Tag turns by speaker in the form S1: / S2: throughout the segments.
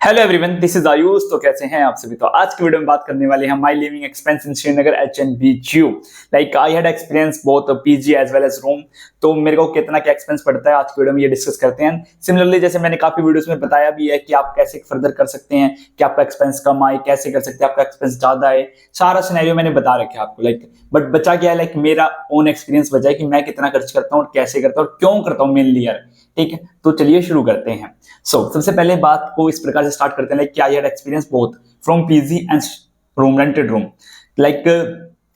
S1: Hello everyone, this is Ayush. तो कैसे हैं आप सभी। तो आज की वीडियो में बात करने वाले हैं my living expense in Srinagar HNBU। Like I had experience both PG as well as room. तो मेरे को कितना क्या एक्सपेंस पड़ता है आज की वीडियो में ये डिस्कस करते हैं। सिमिलरली जैसे मैंने काफी वीडियोस में बताया भी है कि आप कैसे फर्दर कर सकते हैं कि आपका एक्सपेंस कम आए, कैसे कर सकते हैं आपका एक्सपेंस ज्यादा आए। सारा सिनेरियो मैंने बता रखा है आपको। लाइक बट बचा क्या है, लाइक मेरा ओन एक्सपीरियंस बचा है कि मैं कितना खर्च करता हूँ और कैसे करता हूँ और क्यों करता हूँ मेनली यार। ठीक है, तो चलिए शुरू करते हैं। सबसे पहले बात को इस प्रकार से स्टार्ट करते हैं, लाइक क्या आई had experience both from PG and room, rented room. Like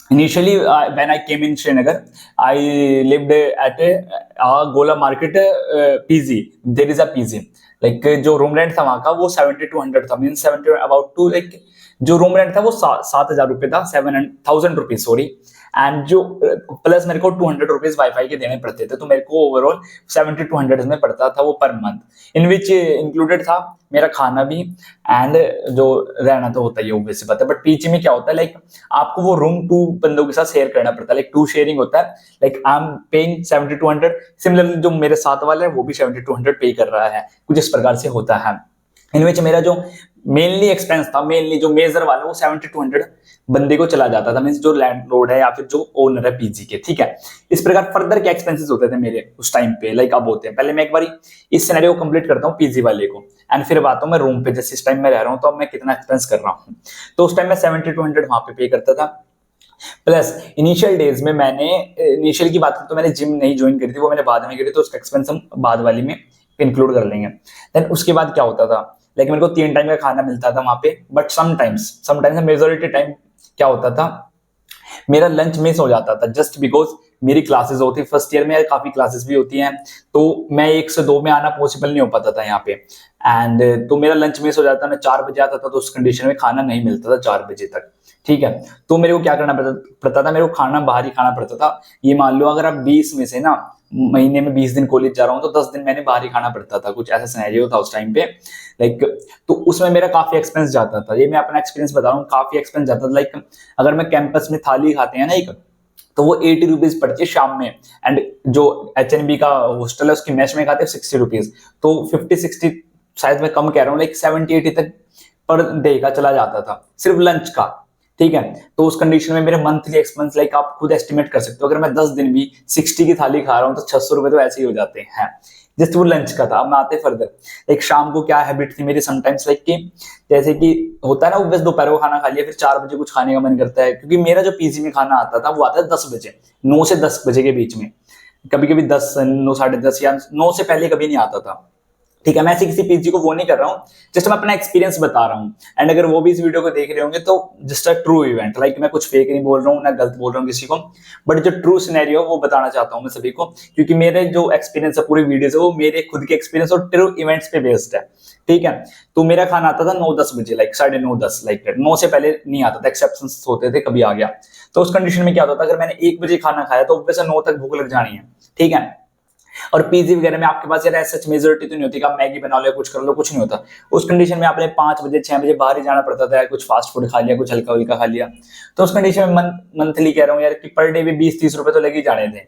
S1: initially when I came in Srinagar, I lived at a Gola Market PG. There is a PG. Like जो रूम रेंट था वहां का वो 70 to 100 था, mean 70 about to. Like जो room rent था वो 7,000 रुपए था, 7,000 रुपीज सॉरी। एंड जो प्लस मेरे को 200 रुपीज वाईफाई के देने पड़ते थे, तो मेरे को ओवरऑल 70 to 100 में पड़ता था वो per month, in which included था मेरा खाना भी एंड जो रहना तो होता ही है ऑब्वियसली बात है। बट पीजी में क्या होता है, लाइक आपको वो रूम 2 बंदों के साथ शेयर करना पड़ता है, लाइक 2 शेयरिंग होता है। Like I am paying 70 to 100, similarly जो मेरे साथ वाला है वो भी 70 to 100 पे कर रहा है, कुछ इस प्रकार से होता है। इनमें मेरा जो मेनली एक्सपेंस था, मेनली जो मेजर वाला वो 70 to 100 बंदे को चला जाता था, मींस जो लैंडलॉर्ड है या फिर जो ओनर है पीजी के। ठीक है, इस प्रकार फर्दर के एक्सपेंसेस होते थे मेरे उस टाइम पे, लाइक अब होते हैं। पहले मैं एक बार इस सिनेरियो को कंप्लीट करता हूँ पीजी वाले को, एंड फिर बात हूँ मैं रूम पे, जैसे इस टाइम में रह रहा हूँ तो अब मैं कितना एक्सपेंस कर रहा हूँ। तो उस टाइम मैं 70 to 100 वहां पे करता था। प्लस इनिशियल डेज में मैंने, इनिशियल की बात करूं तो मैंने जिम नहीं ज्वाइन करी थी, वो मैंने बाद में करी, तो उसका एक्सपेंस हम बाद वाली में इंक्लूड कर लेंगे। देन उसके बाद क्या होता था, लाइक मेरे को 3 टाइम का खाना मिलता था वहां पे। बट समटाइम्स मेजोरिटी टाइम क्या होता था, मेरा लंच मिस हो जाता था, जस्ट बिकॉज मेरी क्लासेस होती, फर्स्ट ईयर में काफी क्लासेस भी होती हैं, तो मैं 1 से 2 में आना पॉसिबल नहीं हो पाता था यहाँ पे। एंड तो मेरा लंच मिस हो जाता, मैं 4 बजे आता था, तो उस कंडीशन में खाना नहीं मिलता था 4 बजे तक। ठीक है, तो मेरे को क्या करना पड़ता था, मेरे को खाना बाहर ही खाना पड़ता था। ये मान लो अगर आप 20 में से ना, महीने में 20 दिन कॉलेज जा रहा हूँ तो 10 दिन मैंने बाहर ही खाना पड़ता था, कुछ ऐसा सिनेरियो था उस टाइम पे। लाइक तो उसमें मेरा काफी एक्सपेंस जाता था, ये मैं अपना एक्सपीरियंस बता रहा हूँ, काफी एक्सपेंस जाता था। लाइक अगर मैं कैंपस में थाली खाते हैं ना एक, तो वो 80 रुपीज पड़ती है शाम में। एंड जो HNB का हॉस्टल है उसकी मेस में खाते हैं 60 रुपीज, तो 50-60 शायद मैं कम कह रहा हूँ, लाइक 70-80 तक पर डे का चला जाता था सिर्फ लंच का। ठीक है, तो उस कंडीशन में मेरे मंथली एक्सपेंस, लाइक आप खुद एस्टिमेट कर सकते हो, अगर मैं 10 दिन भी 60 की थाली खा रहा हूँ तो 600 रुपए तो ऐसे ही हो जाते हैं। जस्ट वो लंच का था। अब मैं आते फर्दर, लाइक शाम को क्या हैबिट थी मेरी समटाइम्स, लाइक कि जैसे कि होता है ना, बस दोपहर को खाना खा लिया, फिर 4 बजे कुछ खाने का मन करता है, क्योंकि मेरा जो पीजी में खाना आता था वो आता है 10 बजे, 9 से 10 बजे के बीच में। कभी कभी 10, 9, 10:30 या 9 से पहले कभी नहीं आता था। ठीक है, मैं ऐसे किसी पीजी को वो नहीं कर रहा हूँ, जस्ट मैं अपना एक्सपीरियंस बता रहा हूँ। एंड अगर वो भी इस वीडियो को देख रहे होंगे तो just a true event, like मैं कुछ फेक नहीं बोल रहा हूँ ना गलत बोल रहा हूँ किसी को, बट जो ट्रू सिनेरियो वो बताना चाहता हूँ मैं सभी को, क्योंकि मेरे जो एक्सपीरियंस है पूरी वीडियो है वो मेरे खुद के एक्सपीरियंस और ट्रू इवेंट्स पे बेस्ड है। ठीक है, तो मेरा खाना आता था 9-10 बजे, लाइक 9:30-10, लाइक 9 से पहले नहीं आता था, एक्सेप्शंस होते थे, कभी आ गया। तो उस कंडीशन में क्या होता था, अगर मैंने 1 बजे खाना खाया तो ऑब्वियसली 9 तक भूख लग जानी है। ठीक है, और पीजी वगैरह में आपके पास यार सच मेजोरिटी तो नहीं होती कि आप मैगी बना लो कुछ कर लो, कुछ नहीं होता। उस कंडीशन में आपने 5 बजे 6 बजे बाहर ही जाना पड़ता था, कुछ फास्ट फूड खा लिया, कुछ हल्का हल्का खा लिया। तो उस कंडीशन में मंथली कह रहा हूँ यार कि पर डे भी 20-30 रुपए तो लग ही जाने थे।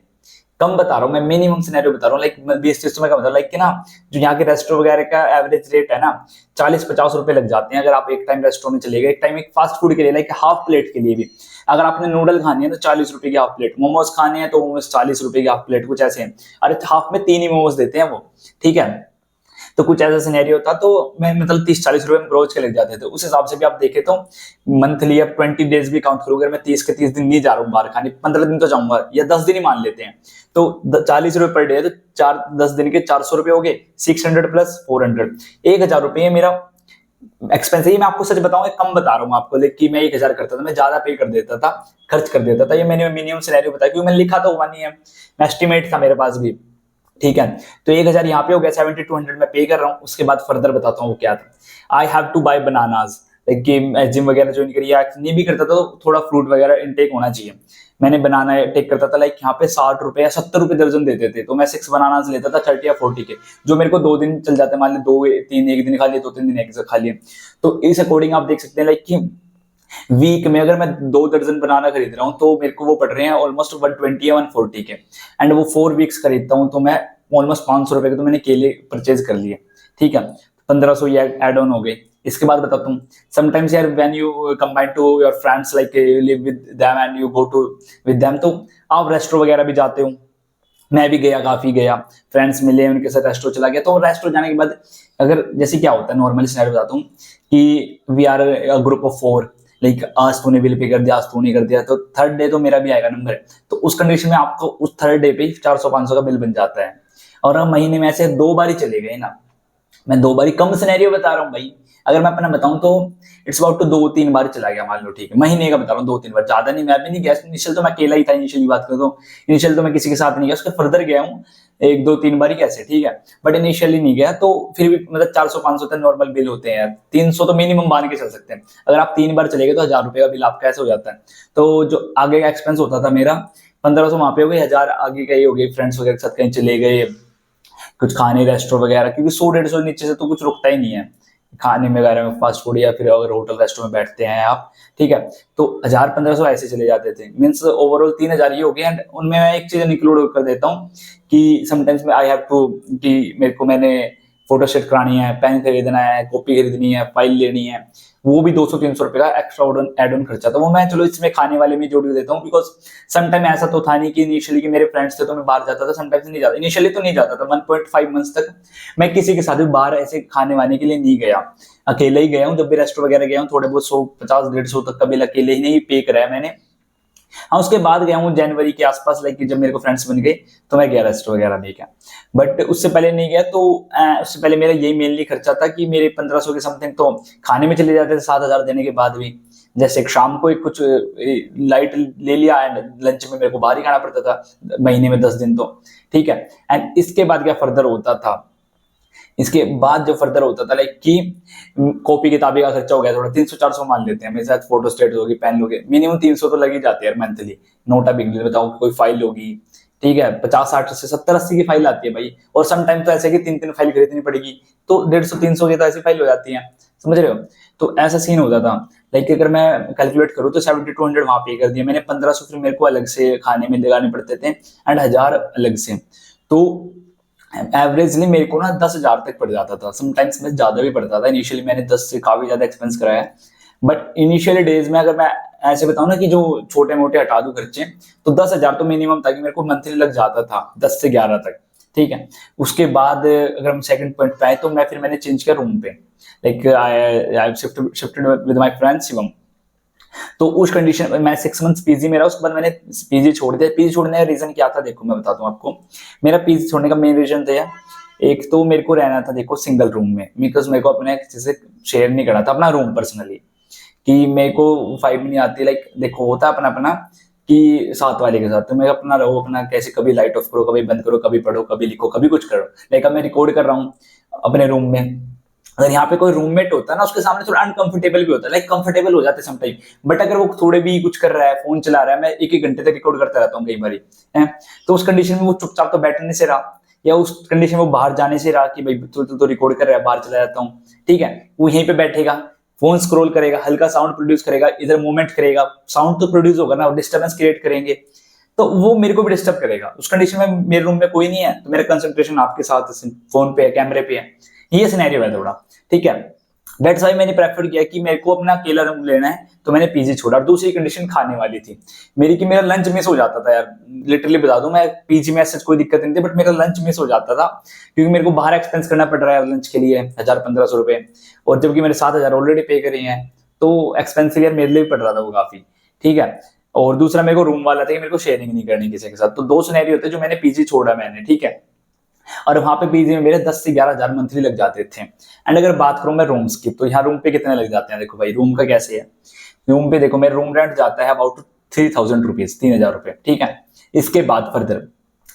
S1: कम बता रहा हूँ मैं, मिनिमम सिनेरियो बता रहा हूँ, लाइक 20-30 में कम बता, लाइक कि ना जो यहाँ के रेस्टोरेंट वगैरह का एवरेज रेट है ना 40-50 रुपए लग जाते हैं, अगर आप एक टाइम रेस्टोरेंट में चले गए, एक टाइम एक फास्ट फूड के लिए, लाइक हाफ प्लेट के लिए भी। अगर आपने नूडल खानी है तो 40 रुपए की हाफ प्लेट, मोमोज खाने हैं तो मोमोज 40 रुपए की हाफ प्लेट, कुछ ऐसे हैं। अरे हाफ में 3 ही मोमोज देते हैं वो। ठीक है, तो कुछ ऐसा सिनेरियो था, तो मैं मतलब 30-40 रुपए में रोज के लग जाते थे। उस हिसाब से भी आप देखें तो मंथली अब 20 डेज भी काउंट करूँ, अगर मैं 30 के 30 दिन नहीं जा रहा हूँ बाहर खाने, 15 दिन तो जाऊंगा या 10 दिन ही मान लेते हैं, तो 40 रुपए पर डे, तो 10 दिन के 400 रुपए हो गए, 600 प्लस 400, 1000 रुपये मेरा एक्सपेंस है। ये मैं आपको सच बताऊं, कम बता रहा हूँ आपको, लेकिन मैं 1000 करता था, मैं ज्यादा पे कर देता था, खर्च कर देता था। ये मैंने मिनिमम सिनेरियो बताया क्योंकि मैंने लिखा तो हुआ नहीं है, एस्टिमेट था मेरे पास भी। ठीक है, तो 1000 यहाँ पे हो गया, 70-100 में पे कर रहा हूँ। उसके बाद फर्दर बताता हूँ वो क्या था। I have to buy bananas, gym वगैरह ज्वाइन करी या नहीं भी करता तो थोड़ा फ्रूट वगैरह इनटेक होना चाहिए। मैंने बनाना टेक करता था, लाइक यहाँ पे 60 रुपए या 70 रुपए दर्जन देते थे, तो मैं 6 बनानाज लेता था 30 या 40 के, जो मेरे को 2 दिन चल जाते, मान ली 2-3 एक दिन खा लिए, 2-3 दिन एक खा लिए। तो इस अकॉर्डिंग आप देख सकते हैं, लाइक कि वीक में अगर मैं 2 दर्जन बनाना खरीद रहा हूँ तो मेरे को वो पड़ रहे हैं ऑलमोस्ट 120 या 140 के, एंड वो 4 वीक्स खरीदता हूँ तो मैं ऑलमोस्ट 500 रुपए के तो मैंने केले परचेज कर लिए। ठीक है, 1500 ये एड ऑन हो गए। इसके बाद बताता हूँ, समटाइम्स यार when you combine to your friends like you live with them and you go to with them, तो आप रेस्टोरेंट वगैरह भी जाते हो। मैं भी गया, काफी गया, फ्रेंड्स मिले, उनके साथ रेस्टोरेंट चला गया। तो रेस्टोरेंट जाने के बाद अगर जैसे क्या होता है, नॉर्मली सिनेरियो बताता हूँ कि we are a group of 4, like आज तूने बिल पे कर दिया, आज तूने कर दिया, तो थर्ड डे तो मेरा भी आएगा नंबर। तो उस कंडीशन में आपको उस थर्ड डे पे 400-500 का बिल बन जाता है। और हम महीने में ऐसे 2 बार ही चले गए ना, मैं 2 बार ही, कम सिनेरियो बता रहा हूँ भाई। अगर मैं अपना बताऊं तो इट्स अबाउट टू 2-3 बार चला गया, मान लो, ठीक है, महीने का बता रहा हूँ, 2-3 बार, ज्यादा नहीं। मैं भी नहीं गया इनिशियल, तो मैं अकेला ही था इनिशियली बात करूँ तो। इनिशियल तो मैं किसी के साथ नहीं गया, उसके फर्दर गया हूँ 1-2-3 बार ही कैसे, ठीक है, बट इनिशियली नहीं गया। तो फिर भी मतलब 400-500 तक नॉर्मल बिल होते हैं यार, 300 तो मिनिमम मान के चल सकते हैं। अगर आप 3 बार चले गए तो 1000 रुपए का बिल आपका ऐसे हो जाता है। तो जो आगे का एक्सपेंस होता था मेरा 1500 वहां पे हो गए, 1000 आगे का ही हो गए, फ्रेंड्स वगैरह के साथ कहीं चले गए, कुछ खाने रेस्टोरेंट वगैरह, क्योंकि 100-150 नीचे से तो कुछ रुकता ही नहीं है खाने में वगैरह में, फास्ट फूड, या फिर अगर होटल रेस्टोरेंट में बैठते हैं आप, ठीक है, तो 1000-1500 ऐसे चले जाते थे। मीन्स ओवरऑल 3000 ये हो गया। एंड उनमें मैं एक चीज इंक्लूड कर देता हूँ कि समटाइम्स में आई हैव टू, कि मेरे को मैंने फोटो सेट करानी है, पेन खरीदना है, कॉपी खरीदनी है, फाइल लेनी है, वो भी 200-300 रुपए का एक्स्ट्रा एड ऑन खर्चा, तो वो मैं चलो इसमें खाने वाले में जोड़ देता हूँ। बिकॉज समटाइम ऐसा तो था नहीं कि इनिशियली कि मेरे फ्रेंड्स थे तो मैं बाहर जाता था, समटाइम्स नहीं जाता, इनिशियली तो नहीं जाता था। 1.5 मंथ्स तक मैं किसी के साथ भी बाहर ऐसे खाने वाने के लिए नहीं गया, अकेले ही गया हूँ। जब भी रेस्टोरेंट वगैरह गया हूँ, थोड़े बहुत 150-150 तक का बिल अकेले ही नहीं पे कराया मैंने। हाँ, उसके बाद गया हूँ जनवरी के आसपास, लाइक जब मेरे को फ्रेंड्स बन गए तो मैं गया रेस्टोरेंट वगैरह नहीं गया, बट उससे पहले नहीं गया। तो उससे पहले मेरा यही मेनली खर्चा था कि मेरे 1500 के समथिंग तो खाने में चले जाते थे, 7000 देने के बाद भी। जैसे शाम को एक कुछ लाइट ले लिया, एंड लंच में मेरे को बाहर ही खाना पड़ता था महीने में 10 दिन तो, ठीक है। एंड इसके बाद क्या फर्दर होता था, इसके बाद जो फर्दर होता था लाइक कि कॉपी किताबी का खर्चा हो गया थोड़ा, 300-400 मान लेते हैं, मेरे साथ फोटो स्टेट होगी, पेन लोगे, मिनिमम 300 तो लग ही जाते हैं मंथली। नोटा बिग डील बताओ, कोई फाइल होगी, ठीक है, 50-60 से 70-80 की फाइल आती है भाई। और समटाइम तो ऐसे कि 3-3 फाइल खरीदनी पड़ेगी, तो 150-300 की तो ऐसी फाइल हो जाती है, समझ रहे हो। तो ऐसा सीन होता था। लाइक अगर मैं कैलकुलेट करूँ तो 70-100 वहां पे कर दिया मैंने, 1500 फिर मेरे को अलग से खाने में लगाने पड़ते थे, एंड 1000 अलग से। तो एवरेजली मेरे को ना 10,000 तक पड़ जाता था, समटाइम्स में ज्यादा भी पड़ता था। इनिशियली मैंने 10 से काफी ज्यादा एक्सपेंस कराया है, बट इनिशियली डेज में अगर मैं ऐसे बताऊं ना कि जो छोटे मोटे हटा दूं खर्चे, तो 10,000 तो मिनिमम था कि मेरे को मंथली लग जाता था, 10 से 11 तक, ठीक है। उसके बाद अगर हम सेकंड पॉइंट पे आए तो मैंने चेंज किया रूम पे, like I shifted with my friend Shivam. तो उस कंडीशन में मैं 6 मंथ्स पीजी में रहा, उसके बाद मैंने पीजी छोड़ दिया। पीजी छोड़ने का रीजन क्या था, देखो मैं बताता हूँ आपको। मेरा पीजी छोड़ने का मेन रीजन था यार, एक तो मेरे को रहना था देखो सिंगल रूम में, बिकॉज मेरे को अपने किसी से शेयर नहीं करना था अपना रूम पर्सनली, कि मेरे को फाइट नहीं आती। लाइक देखो होता अपना अपना कि साथ वाले के साथ, तो मैं अपना रहो, अपना कैसे कभी लाइट ऑफ करो, कभी बंद करो, कभी पढ़ो, कभी लिखो, कभी कुछ करो। लाइक अब मैं रिकॉर्ड कर रहा हूँ अपने रूम में, अगर यहाँ पे कोई रूममेट होता है ना, उसके सामने थोड़ा अनकंफर्टेबल भी होता है, लाइक कंफर्टेबल हो जाते समटाइम, बट अगर वो थोड़े भी कुछ कर रहा है, फोन चला रहा है, मैं 1-1 घंटे तक रिकॉर्ड करता रहता हूँ कई बार, तो उस कंडीशन में वो चुपचाप तो बैठने से रहा, या उस कंडीशन में वो बाहर जाने से रहा कि भाई तू तो रिकॉर्ड कर रहा है, बाहर चला जाता हूँ, ठीक है, वो यहीं पे बैठेगा, फोन स्क्रॉल करेगा, हल्का साउंड प्रोड्यूस करेगा, इधर मूवमेंट करेगा, साउंड तो प्रोड्यूस होगा ना, डिस्टर्बेंस क्रिएट करेंगे, तो वो मेरे को भी डिस्टर्ब करेगा। उस कंडीशन में मेरे रूम में कोई नहीं है, तो मेरा कंसंट्रेशन आपके साथ फोन पे है, कैमरे पे है, ये सिनेरियो है थोड़ा, ठीक है। दैट्स वाई मैंने प्रेफर किया कि मेरे को अपना अकेला रूम लेना है, तो मैंने पीजी छोड़ा। और दूसरी कंडीशन खाने वाली थी मेरी कि मेरा लंच मिस हो जाता था यार, लिटरली बता दूं, मैं पीजी में ऐसे कोई दिक्कत नहीं थी, बट मेरा लंच मिस हो जाता था, क्योंकि मेरे को बाहर एक्सपेंस करना पड़ रहा है लंच के लिए 1000-1500 रुपए, और जबकि मैंने 7,000 ऑलरेडी पे करे हैं, तो एक्सपेंसिव यार मेरे लिए भी पड़ रहा था वो काफी, ठीक है। और दूसरा मेरे को रूम वाला था कि मेरे को शेयरिंग नहीं करनी किसी के साथ। तो 2 सिनेरियो होते जो मैंने पीजी छोड़ा मैंने, ठीक है, और वहां पे पीजी में मेरे 10 से 11,000 मंथली लग जाते थे। एंड अगर बात करूं मैं रूम्स की, तो यहाँ रूम पे कितने लग जाते हैं, देखो भाई रूम का कैसे है। रूम पे देखो मेरा रूम रेंट जाता है अबाउट 3,000 रुपीज, 3,000 रुपए, ठीक है। इसके बाद फर्दर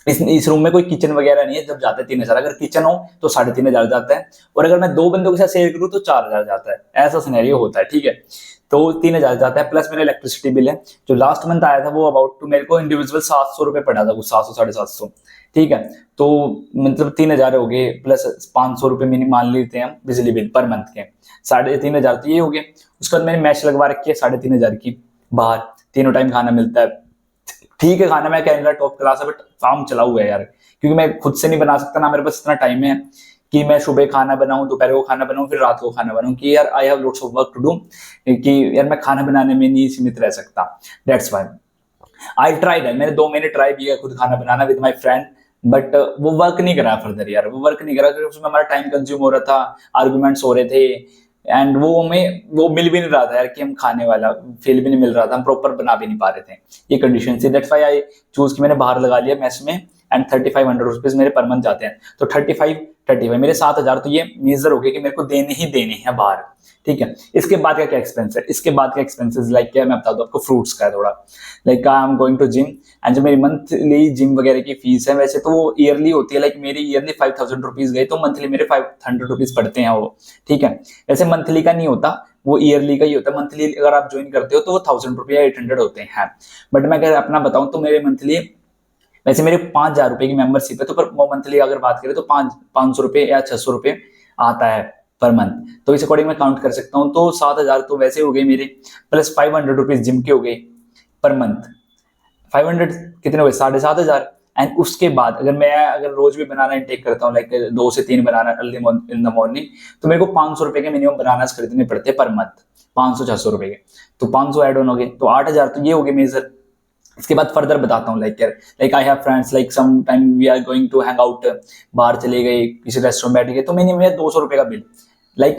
S1: इस रूम में कोई किचन वगैरह नहीं है, जब जाता है 3,000, अगर किचन हो तो 3,500 जाता है, और अगर मैं 2 बंदों के साथ शेयर करूं तो 4,000 जाता है, ऐसा सिनेरियो होता है, ठीक है। तो 3,000 जाता है, प्लस मेरा इलेक्ट्रिसिटी बिल है जो लास्ट मंथ आया था, वो अबाउट टू मेरे को इंडिविजुअल 700 रुपए पड़ा था, कुछ 700-750, ठीक है। तो मतलब 3,000 हो गए, प्लस 500 रुपए मिनिमम मान लेते हैं हम बिजली बिल पर मंथ के, 3,500 तो ये हो गए। उसके बाद मैंने मैच लगवा रखी है 3,500 की, बाहर तीनों टाइम खाना मिलता है, ठीक है, खाना मैं कह रहा टॉप क्लास है, बट काम चला हुआ है यार, क्योंकि मैं खुद से नहीं बना सकता ना, मेरे पास इतना टाइम है कि मैं सुबह खाना बनाऊं, दोपहर को खाना बनाऊं, फिर रात को खाना बनाऊं, कि यार I have lots of work to do, कि यार मैं खाना बनाने में नहीं सीमित रह सकता। दैट्स व्हाई आई ट्राइड है, मैंने 2 महीने ट्राई किया खुद खाना बनाना विद माय फ्रेंड, बट वो वर्क नहीं करा फर्दर यार, वो वर्क नहीं करा क्योंकि उसमें हमारा टाइम कंज्यूम हो रहा था, आर्गुमेंट्स हो रहे थे, एंड वो हमें वो मिल भी नहीं रहा था यार कि हम खाने वाला फील भी नहीं मिल रहा था, हम प्रॉपर बना भी नहीं पा रहे थे, ये कंडीशन थी। दैट्स व्हाई आई चूज कि मैंने बाहर लगा लिया मेस में, एंड 3500 रुपीज मेरे पर मंथ जाते हैं। तो 35 मेरे 7000 तो ये मेजर हो गए कि मेरे को देने ही देने हैं बाहर, ठीक है। इसके बाद का क्या एक्सपेंस है, इसके बाद का एक्सपेंसेस लाइक क्या मैं बता दूं आपको, फ्रूट्स का है थोड़ा, like I am going to gym, and जो मेरी मंथली जिम वगैरह की फीस है, वैसे तो वो ईयरली होती है, लाइक मेरी ईयरली 5000 रुपीज गई तो मंथली मेरे 500 रुपीज पड़ते हैं वो, ठीक है। वैसे मंथली का नहीं होता, वो ईयरली का ही होता है। मंथली अगर आप ज्वाइन करते हो तो वो 1000 रुपये या 800 होते हैं, बट मैं अगर अपना बताऊं तो मेरे मंथली, वैसे मेरे 5000 रुपए की मेंबरशिप है, तो पर मंथली अगर बात करें तो 500 रुपए या 600 रुपए आता है पर मंथ, तो इस अकॉर्डिंग मैं काउंट कर सकता हूँ। तो 7000 तो वैसे हो गए मेरे, प्लस 500 रुपीज जिम के हो गए पर मंथ, 500 कितने हो गए, 7500। एंड उसके बाद अगर रोज भी बनाना इंटेक करता हूँ, लाइक 2 से 3 बनाना अर्ली इन द मॉर्निंग, तो मेरे को 500 रुपए के मिनिमम बनाना खरीदने पड़ते हैं पर मंथ, 500-600 रुपए के, तो 500 ऐड ऑन हो गए, तो 8000 तो ये हो गए मेजर। इसके बाद फर्दर बताता हूँ, like I have friends, like some time we are going to hang out, बाहर चले गए, किसी रेस्टोरेंट बैठ गए, तो मैंने मेरा 200 रुपए का bill, like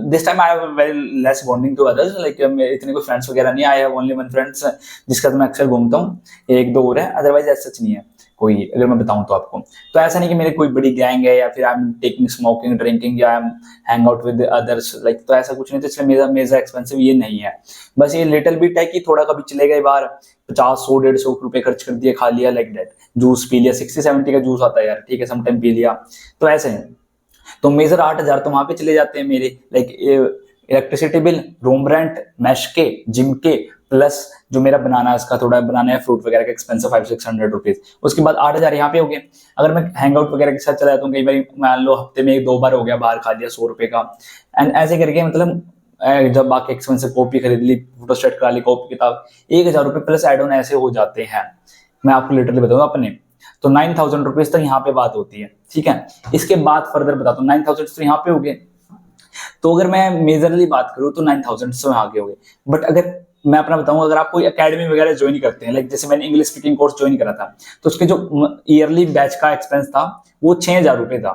S1: this time I have very less bonding to others, like इतने कोई फ्रेंड्स वगैरह नहीं, I have only one friends जिसका तो मैं अक्सर घूमता हूँ, 1-2 और है, अदरवाइज ऐसा सच नहीं है कोई, अगर मैं बताऊं तो आपको। तो ऐसा नहीं कि मेरे कोई बड़ी गैंग है या फिर I am taking smoking drinking या I am hang out with others, like तो ऐसा कुछ नहीं, तो इसलिए मेरा मेजर एक्सपेंसिव ये नहीं है। बस ये लिटिल बिट है कि थोड़ा कभी चले गए बाहर, 50-100-150 रुपए खर्च कर दिए, खा लिया, लाइक दैट, जूस पी लिया, 60-70 का जूस आता है यार, ठीक है, समटाइम पी लिया, तो ऐसे है। तो मेजर 8000 तो वहां पे चले जाते हैं मेरे, like electricity bill, room rent, mess के, जिम के, प्लस जो मेरा बनाना है, इसका थोड़ा बनाना है फ्रूट वगैरह का एक्सपेंस 500-600 रुपीज, उसके बाद 8000 यहाँ पे हो गए। अगर मैं हैंग आउट वगैरह के साथ चला जाता हूँ, कई बार मान लो हफ्ते में 1-2 बार हो गया, बाहर खा लिया 100 रुपए का, एंड ऐसे करके मतलब जब बाकी एक्सपेंसिव कॉपी खरीद ली, फोटोस्टेट करा ली, कॉपी किताब, 1000 रुपए प्लस एड ऑन ऐसे हो जाते हैं। मैं आपको लिटरली बताऊंगा अपने, तो 9000 रुपीज तक यहाँ पे बात होती है, ठीक है। इसके बाद फर्दर बताता हूँ, 9000 तो यहाँ पे हो गए, तो अगर मैं मेजरली बात करूँ तो 9000 से आगे हो गए। बट अगर मैं अपना बताऊं, अगर आप कोई एकेडमी वगैरह ज्वाइन करते हैं, लाइक जैसे मैंने इंग्लिश स्पीकिंग कोर्स ज्वाइन करा था, तो उसके जो ईयरली बैच का एक्सपेंस था वो 6000 रुपए था,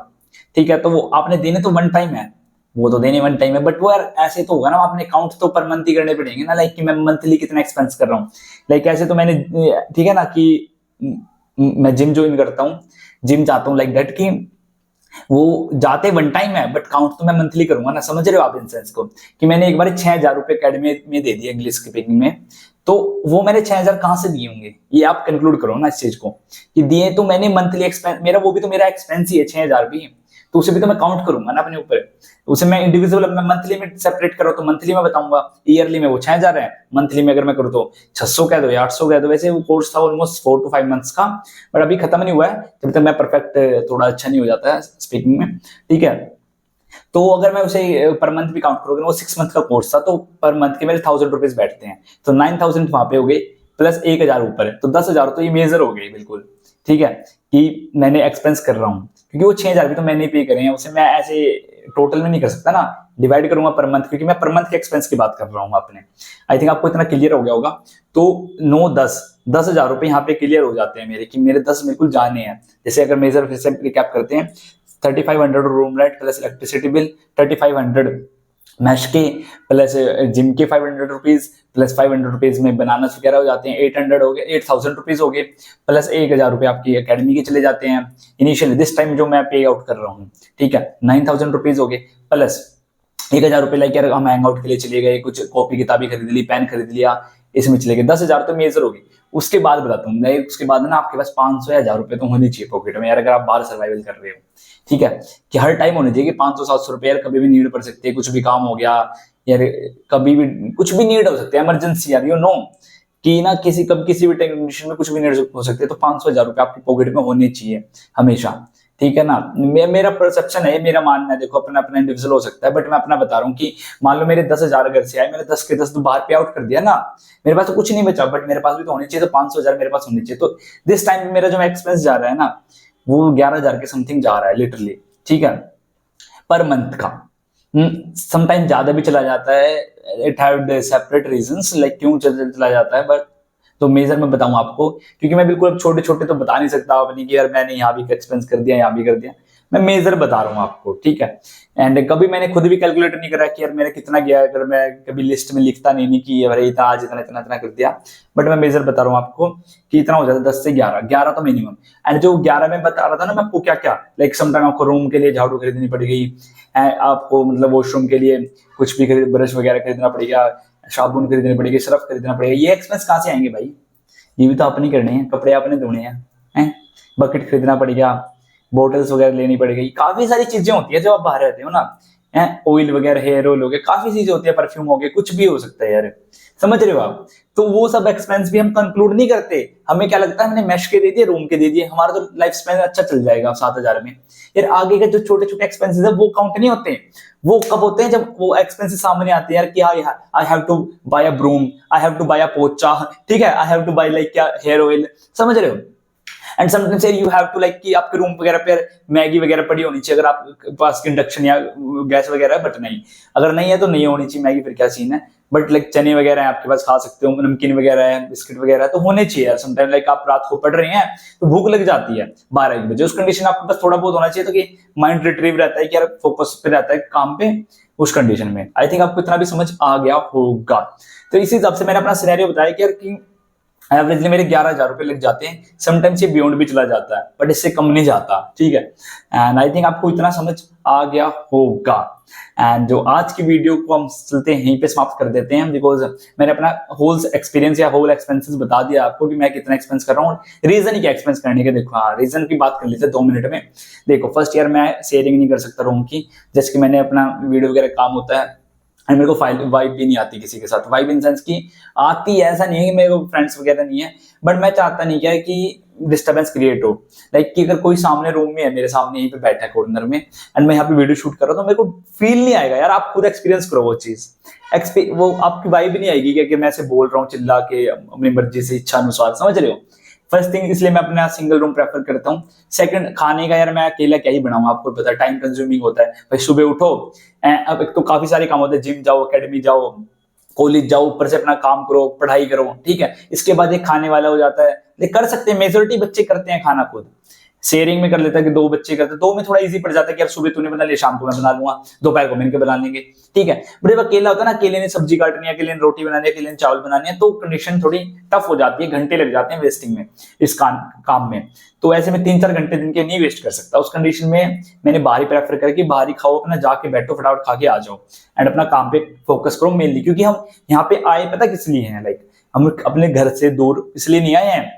S1: ठीक है। तो वो आपने देने तो वन टाइम है, वो तो देने वन टाइम है, बट वो यार ऐसे तो होगा ना, आपने काउंट तो पर मंथ ही करने पड़ेंगे ना, लाइक कि मैं मंथली कितना एक्सपेंस कर रहा हूँ, लाइक ऐसे तो मैंने, ठीक है ना, कि मैं जिम ज्वाइन करता हूँ, जिम जाता हूँ, लाइक दैट, कि वो जाते वन टाइम है, बट काउंट तो मैं मंथली करूंगा ना, समझ रहे हो आप इन सेंस को, कि मैंने एक बार 6000 रुपए अकेडमी में दे दिया इंग्लिश स्पीकिंग में, तो वो मैंने 6000 कहां से दिए होंगे, ये आप कंक्लूड करो ना इस चीज को, कि दिए तो मैंने मंथली एक्सपेंस, मेरा वो भी तो मेरा एक्सपेंस ही है 6000 भी, तो उसे भी तो मैं काउंट करूंगा ना अपने ऊपर, उसे मैं इंडिविजुअल, मैं मंथली में सेपरेट करो तो मंथली में बताऊंगा, ईयरली में वो 6000 है, मंथली में अगर मैं करूँ तो 600 कह दो या 800 कह दो। वैसे वो कोर्स था ऑलमोस्ट 4 to 5 मंथ्स का, बट अभी खत्म नहीं हुआ है, जब तक मैं परफेक्ट थोड़ा अच्छा नहीं हो जाता है स्पीकिंग में, ठीक है। तो अगर मैं उसे पर मंथ भी काउंट करूँ, वो 6 मंथ का कोर्स था, तो पर मंथ के मेरे 1000 रुपीज बैठते हैं, तो 9000 वहां पे हो गए, प्लस 1000 ऊपर है, तो 10,000 तो ये मेजर हो गई बिल्कुल, ठीक है, कि मैंने एक्सपेंस कर रहा हूँ, क्योंकि वो 6000 भी तो मैंने पे करे हैं, उसे मैं ऐसे टोटल में नहीं कर सकता ना, डिवाइड करूंगा पर मंथ, क्योंकि मैं पर मंथ के एक्सपेंस की बात कर रहा हूँ अपने। आई थिंक आपको इतना क्लियर हो गया होगा। तो 9-10 हजार रुपए यहाँ पे क्लियर हो जाते हैं मेरे, कि मेरे 10 बिल्कुल जाने हैं। जैसे अगर मेजर फिर से रिकैप करते हैं, 3500 room rent plus electricity bill, 3500 mess के, प्लस जिम के 500 रुपीज, प्लस 500 रुपीज में बनाना वगैरह हो जाते हैं, 800 हो गए, 8000 रुपीज हो गए, प्लस 1000 रुपए आपकी एकेडमी के चले जाते हैं इनिशियली दिस टाइम जो मैं पे आउट कर रहा हूँ, ठीक है, 9000 रुपीज हो गए, प्लस 1000 रुपए लाइक यार हम हैंग आउट के लिए चले गए, कुछ कॉपी किताबी खरीद ली, पेन खरीद लिया, इसमें चले गए, 10,000 तो मेजर हो गई। उसके बाद बताता हूँ मैं, उसके बाद ना आपके पास 500 या 1000 रुपए तो होने चाहिए पॉकेट में यार, अगर आप बाहर सर्वाइवल कर रहे हो, ठीक है, कि हर टाइम होने चाहिए कि 500-700 रुपए यार, कभी भी नीड पड़ सकती है, कुछ भी काम हो गया यार, कभी भी कुछ भी नीड हो सकती है, इमरजेंसी यार, यू नो कि ना किसी भी कंडीशन में कुछ भी नीड हो सकती है, तो 500-1000 रुपए आपकी पॉकेट में होने चाहिए हमेशा, ठीक है ना। मेरा परसेप्शन है, मेरा मानना है, देखो अपना अपना इंडिविजुअल हो सकता है, बट मैं अपना बता रहा हूँ कि मान लो मेरे 10,000 घर से आए, मैंने 10 के 10 तो बाहर पे आउट कर दिया ना, मेरे पास तो कुछ नहीं बचा, बट मेरे पास भी तो होनी चाहिए, तो 500,000 मेरे पास होनी चाहिए। तो दिस टाइम मेरा जो एक्सपेंस जा रहा है ना, वो 11,000 के समथिंग जा रहा है लिटरली, ठीक है। पर मंथ का। समटाइम ज्यादा भी चला जाता है, it have separate reasons like क्यों चला जाता है, बट तो मेजर मैं बताऊं आपको, क्योंकि मैं बिल्कुल अब छोटे छोटे तो बता नहीं सकता अपनी कि यार मैंने यहाँ भी एक्सपेंस कर दिया, यहाँ भी कर दिया। मैं मेजर बता रहा हूँ आपको, ठीक है। एंड कभी मैंने खुद भी कैलकुलेट नहीं करा कि यार मेरा कितना गया, अगर मैं कभी लिस्ट में लिखता नहीं कि यार इतना आज इतना इतना इतना कर दिया, बट मैं मेजर बता रहा हूँ आपको कि इतना हो जाता है 10 से 11 तो मिनिमम। एंड जो 11 में बता रहा था ना मैं आपको क्या क्या, लाइक समटाइम आपको रूम के लिए झाड़ू खरीदनी पड़ गई, आपको मतलब वॉशरूम के लिए कुछ भी खरीद, ब्रश वगैरह खरीदना पड़ेगा, साबुन खरीदनी पड़ेगी, सर्फ खरीदना पड़ेगा। ये एक्सपेंस कहाँ से आएंगे भाई, ये भी तो अपने करने हैं, कपड़े अपने धोने हैं, बकेट खरीदना पड़ेगा, बोटल्स वगैरह लेनी पड़ेगी, काफी सारी चीजें होती है जो आप बाहर रहते हो ना, ऑयल वगैरह, हेयर ऑयल हो गया, काफी चीजें होती है, परफ्यूम हो गया, कुछ भी हो सकता है यार, समझ रहे हो आप। तो वो सब एक्सपेंस भी हम कंक्लूड नहीं करते, हमें क्या लगता है हमने मेश के दे दिए, रूम के दे दिए, हमारा तो लाइफ स्पैन अच्छा चल जाएगा 7,000 में। यार आगे के जो छोटे छोटे एक्सपेंसेस है वो काउंट नहीं होते, वो कब होते हैं जब वो एक्सपेंसेस सामने आते हैं यार कि I have to buy a broom, I have to buy a पोचा, ठीक है, I have to buy like क्या हेयर ऑयल, समझ रहे हो। And sometimes you have to like कि आपके रूम वगैरह पे मैगी वगैरह पड़ी होनी चाहिए, अगर आपके पास इंडक्शन या गैस वगैरह है, बट नहीं, अगर नहीं है तो नहीं होनी चाहिए मैगी, फिर क्या सीन है। बट लाइक चने वगैरह है आपके पास, खा सकते हो, नमकीन वगैरह है, बिस्किट वगैरह तो होने चाहिए यार। समटाइम लाइक आप रात को पढ़ रहे हैं तो भूख लग जाती है 12-1 बजे, उस कंडीशन आपके पास थोड़ा बहुत होना चाहिए तो कि माइंड रिट्रीव रहता है कि यार फोकस पे रहता है काम पे, उस कंडीशन में। आई थिंक आपको इतना भी समझ आ गया होगा। तो इसी हिसाब से मैंने अपना सिनेरियो बताया कि यार कि एवरेजली मेरे 11,000 रुपए लग जाते हैं, समटाइम्स ये बियॉन्ड भी चला जाता है, बट इससे कम नहीं जाता, ठीक है। एंड आई थिंक आपको इतना समझ आ गया होगा। एंड जो आज की वीडियो को हम चलते हैं यहीं पे समाप्त कर देते हैं, बिकॉज मैंने अपना होल एक्सपीरियंस या होल एक्सपेंसेस बता दिया आपको कि मैं कितना एक्सपेंस कर रहा हूँ, रीजन क्या एक्सपेंस करने के। देखो हाँ, रीजन की बात कर लेते हैं 2 मिनट में। देखो फर्स्ट ईयर मैं शेयरिंग नहीं कर सकता रूम की, जैसे कि मैंने अपना वीडियो वगैरह काम होता है, एंड मेरे को वाइब भी नहीं आती किसी के साथ, वाइब इन सेंस की आती है, ऐसा नहीं है कि मेरे को फ्रेंड्स वगैरह नहीं है, बट मैं चाहता नहीं क्या है कि डिस्टर्बेंस क्रिएट हो, लाइक कि अगर कोई सामने रूम में है, मेरे सामने यहीं पे बैठा है कॉर्नर में, एंड मैं यहाँ पे वीडियो शूट कर रहा हूँ, तो मेरे को फील नहीं आएगा यार। आप खुद एक्सपीरियंस करो वो चीज, वो आपकी वाइब नहीं आएगी कि मैं ऐसे बोल रहा हूँ चिल्ला के अपनी मर्जी से, इच्छा अनुसार, समझ रहे हो। फर्स्ट थिंग इसलिए मैं अपना सिंगल रूम प्रेफर करता हूँ। सेकंड, खाने का यार मैं अकेला क्या ही बनाऊंगा, आपको पता है टाइम कंज्यूमिंग होता है भाई। सुबह उठो, अब एक तो काफी सारे काम होते हैं, जिम जाओ, एकेडमी जाओ, कॉलेज जाओ, ऊपर से अपना काम करो, पढ़ाई करो, ठीक है। इसके बाद एक खाने वाला हो जाता है, लेकिन कर सकते हैं, मेजोरिटी बच्चे करते हैं खाना खुद, शेयरिंग में कर लेता है कि 2 बच्चे करते हैं, 2 में थोड़ा इजी पड़ जाता है कि यार सुबह तूने बना लिया, शाम को मैं बना लूंगा, दोपहर को मिलकर बना लेंगे, ठीक है। बट जब अकेला होता है ना, अकेले ने सब्जी काटनी है, अकेले ने रोटी बनानी है, अकेले ने चावल बनानी है, तो कंडीशन थोड़ी टफ हो जाती है, घंटे लग जाते हैं वेस्टिंग में, इस काम में। तो ऐसे में 3-4 घंटे दिन के नहीं वेस्ट कर सकता। उस कंडीशन में मैंने बाहर ही प्रेफर करके बाहर ही खाओ, अपना जाके बैठो, फटाफट खा के आ जाओ, एंड अपना काम पे फोकस करो मेनली। क्योंकि हम यहाँ पे आए पता किस लिए हैं, लाइक हम अपने घर से दूर इसलिए नहीं आए हैं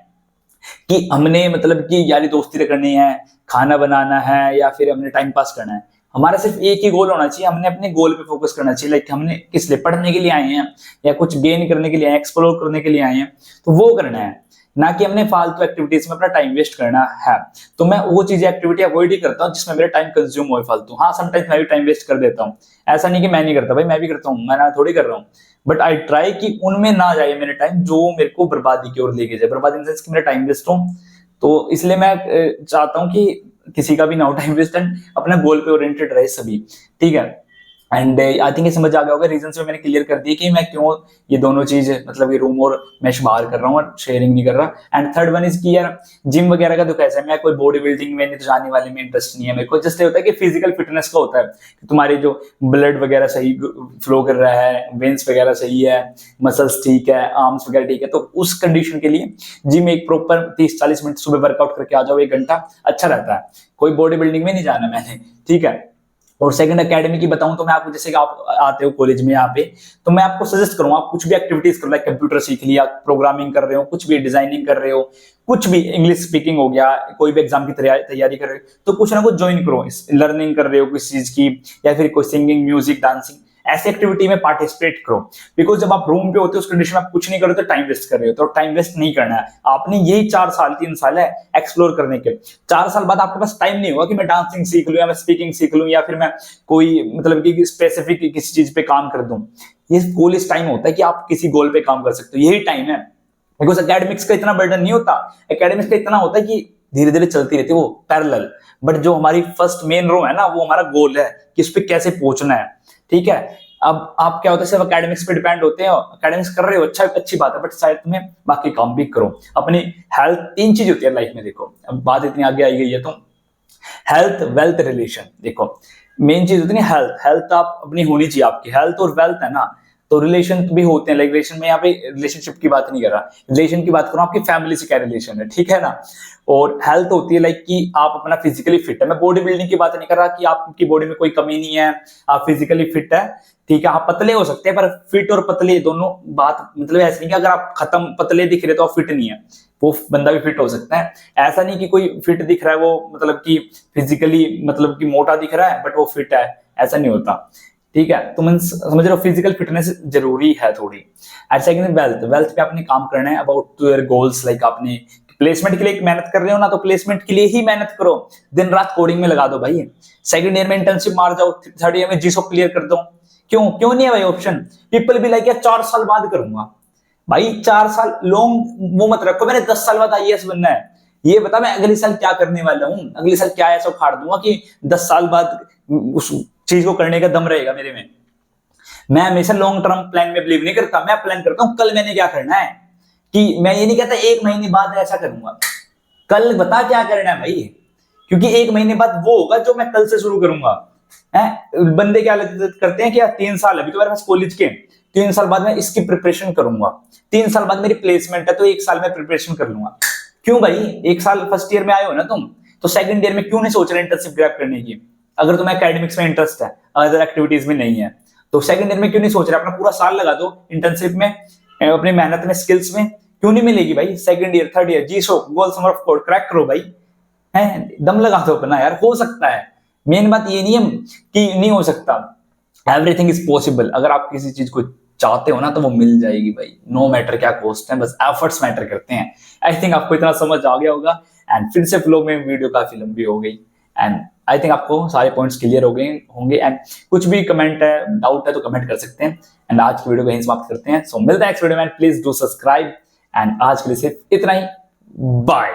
S1: कि हमने मतलब कि यारी दोस्ती करनी है, खाना बनाना है, या फिर हमने टाइम पास करना है। हमारा सिर्फ एक ही गोल होना चाहिए, हमने अपने गोल पे फोकस करना चाहिए। लाइक हमने किस लिए, पढ़ने के लिए आए हैं या कुछ गेन करने के लिए आए, एक्सप्लोर करने के लिए आए हैं, तो वो करना है, ना कि हमने फालतू एक्टिविटीज में अपना टाइम वेस्ट करना है। तो मैं वो चीजें एक्टिविटी अवॉइड ही करता हूँ जिसमें मेरा टाइम कंज्यूम हो फालतू। हाँ, समटाइम्स मैं भी टाइम वेस्ट कर देता हूँ, ऐसा नहीं कि मैं नहीं करता भाई, मैं भी करता हूँ, मैं थोड़ी कर रहा हूँ, बट आई ट्राई कि उनमें ना जाए मेरे टाइम जो मेरे को बर्बादी की ओर लेके जाए, बर्बादी इन सेंस कि मेरा टाइम वेस्ट हो। तो इसलिए मैं चाहता हूं कि किसी का भी ना हो टाइम वेस्ट, एंड अपना गोल पे ओरिएंटेड रहे सभी, ठीक है। एंड आई थिंक ये समझ आ गया होगा, रीजन मैंने क्लियर कर दिया कि मैं क्यों ये दोनों चीज मतलब ये रूम और मैश बाहर कर रहा हूँ और शेयरिंग नहीं कर रहा। एंड थर्ड वन इज कि यार जिम वगैरह का तो कैसा है, मैं कोई बॉडी बिल्डिंग में नहीं तो जाने वाले में इंटरेस्ट नहीं है मेरे को। जस्ट ये होता है कि फिजिकल फिटनेस का होता है कि तुम्हारी जो ब्लड वगैरह सही फ्लो कर रहा है, वेन्स वगैरह सही है, मसल्स ठीक है, आर्म्स वगैरह ठीक है, तो उस कंडीशन के लिए जिम एक प्रॉपर 30-40 मिनट सुबह वर्कआउट करके आ जाओ, 1 घंटा अच्छा रहता है। कोई बॉडी बिल्डिंग में नहीं जाना मैंने, ठीक है। और सेकंड एकेडमी की बताऊं तो मैं आपको, जैसे कि आप आते हो कॉलेज में यहाँ पे, तो मैं आपको सजेस्ट करूंगा आप कुछ भी एक्टिविटीज करो, लाइक कंप्यूटर सीख लिया, प्रोग्रामिंग कर रहे हो, कुछ भी डिजाइनिंग कर रहे हो, कुछ भी इंग्लिश स्पीकिंग हो गया, कोई भी एग्जाम की तैयारी कर रहे हो, तो कुछ ना कुछ ज्वाइन करो। लर्निंग कर रहे हो किसी चीज की, या फिर कोई सिंगिंग, म्यूजिक, डांसिंग, ऐसी एक्टिविटी में पार्टिसिपेट करो। बिकॉज जब आप रूम पे होते हो उस कंडीशन में आप कुछ नहीं करो तो टाइम वेस्ट कर रहे हो, तो टाइम वेस्ट नहीं करना है। आपने यही 3 साल है एक्सप्लोर करने के। 4 साल बाद आपके पास टाइम नहीं होगा कि मैं डांसिंग सीख लूं, या मैं स्पीकिंग सीख लूं, या फिर मैं कोई मतलब कि स्पेसिफिक किसी चीज पे काम कर दूं। ये गोल इस टाइम होता है कि आप किसी गोल पे काम कर सकते हो, यही टाइम है। बिकॉज एकेडमिक्स का इतना बर्डन नहीं होता, एकेडमिक्स का इतना होता है कि धीरे धीरे चलती रहती है वो पैरेलल, बट जो हमारी फर्स्ट मेन रो है ना, वो हमारा गोल है कि इस पे कैसे पहुंचना है। ठीक है, अब आप क्या होता है, सिर्फ एकेडमिक्स पे डिपेंड होते हैं, एकेडमिक्स कर रहे हो अच्छा अच्छी बात है, बट साइड में बाकी काम भी करो। अपनी हेल्थ, 3 चीज होती है लाइफ में, देखो अब बात इतनी आगे आई गई है तो हेल्थ, वेल्थ, रिलेशन। देखो मेन चीज होती है हेल्थ, हेल्थ आप अपनी होनी चाहिए, आपकी हेल्थ और वेल्थ है ना, तो रिलेशन भी होते हैं। लाइक रिलेशन में यहाँ पे रिलेशनशिप की बात नहीं कर रहा, रिलेशन की बात कर रहा हूँ, आपकी फैमिली से क्या रिलेशन है, ठीक है ना। और हेल्थ होती है लाइक कि आप अपना फिजिकली फिट है, मैं बॉडी बिल्डिंग की बात नहीं कर रहा कि आपकी बॉडी में कोई कमी नहीं है, आप फिजिकली फिट है, ठीक है, आप पतले हो सकते हैं, पर फिट और पतले दोनों बात मतलब ऐसे नहीं कि अगर आप खत्म पतले दिख रहे तो आप फिट नहीं है, वो बंदा भी फिट हो सकता है। ऐसा नहीं कि कोई फिट दिख रहा है वो मतलब कि फिजिकली मतलब कि मोटा दिख रहा है बट वो फिट है, ऐसा नहीं होता। ठीक है, तो मैं समझ रहे हो फिजिकल फिटनेस जरूरी है थोड़ी। एंड सेकंड वेल्थ, वेल्थ पे आपने काम करना है अबाउट योर गोल्स। लाइक आपने प्लेसमेंट के लिए मेहनत कर रहे हो ना, तो प्लेसमेंट के लिए ही मेहनत करो, दिन रात कोडिंग में लगा दो भाई। सेकंड ईयर में इंटर्नशिप मार जाओ, थर्ड ईयर में जीसो क्लियर कर दो। क्यों क्यों नहीं है भाई ऑप्शन? पीपल भी लाइक 4 साल बाद करूंगा भाई, 4 साल लॉन्ग वो मत रखो, मैंने 10 साल बाद आईएएस बनना है, ये बता मैं अगले साल क्या करने वाला हूँ, अगले साल क्या ऐसा उखाड़ दूंगा कि 10 साल बाद उस चीज को करने का दम रहेगा मेरे में। मैं हमेशा लॉन्ग टर्म प्लान में बिलीव नहीं करता, मैं प्लान करता हूँ कल मैंने क्या करना है, कि मैं ये नहीं कहता 1 महीने बाद ऐसा करूंगा, कल बता क्या करना है भाई, क्योंकि 1 महीने बाद वो होगा जो मैं कल से शुरू करूंगा। बंदे क्या करते हैं कि यार 3 साल अभी तो मेरे पास कॉलेज के, 3 साल बाद मैं इसकी प्रिपरेशन करूंगा, 3 साल बाद मेरी प्लेसमेंट है तो 1 साल में प्रिपरेशन कर लूंगा। क्यों भाई, 1 साल फर्स्ट ईयर में आए हो ना तुम, तो सेकंड ईयर में क्यों नहीं सोच रहे इंटर्नशिप ग्रैब करने की? अगर तुम्हें एकेडमिक्स में इंटरेस्ट है, अदर एक्टिविटीज में नहीं है, तो सेकंड ईयर में क्यों नहीं सोच रहे? अपना पूरा साल लगा दो इंटर्नशिप में, अपनी मेहनत में, स्किल्स में, क्यों नहीं मिलेगी भाई? सेकंड ईयर, थर्ड ईयर, जीसो, Google summer of code crack करो भाई, है दम लगा दो अपना यार, हो सकता है। मेन बात ये नहीं है कि नहीं हो सकता, एवरीथिंग इज पॉसिबल। अगर आप किसी चीज को चाहते हो ना तो वो मिल जाएगी भाई, नो मैटर क्या कॉस्ट है, बस एफर्ट्स मैटर करते हैं। आई थिंक आपको इतना समझ आ गया होगा। एंड फिर से फ्लो में वीडियो काफी लंबी हो गई, एंड आई थिंक आपको सारे पॉइंट्स क्लियर हो गए होंगे। एंड कुछ भी कमेंट है, डाउट है तो कमेंट कर सकते हैं। एंड आज की वीडियो को यहीं समाप्त करते हैं। सो मिलते हैं नेक्स्ट वीडियो में, प्लीज डू सब्सक्राइब। एंड आज के लिए सिर्फ इतना ही, बाय।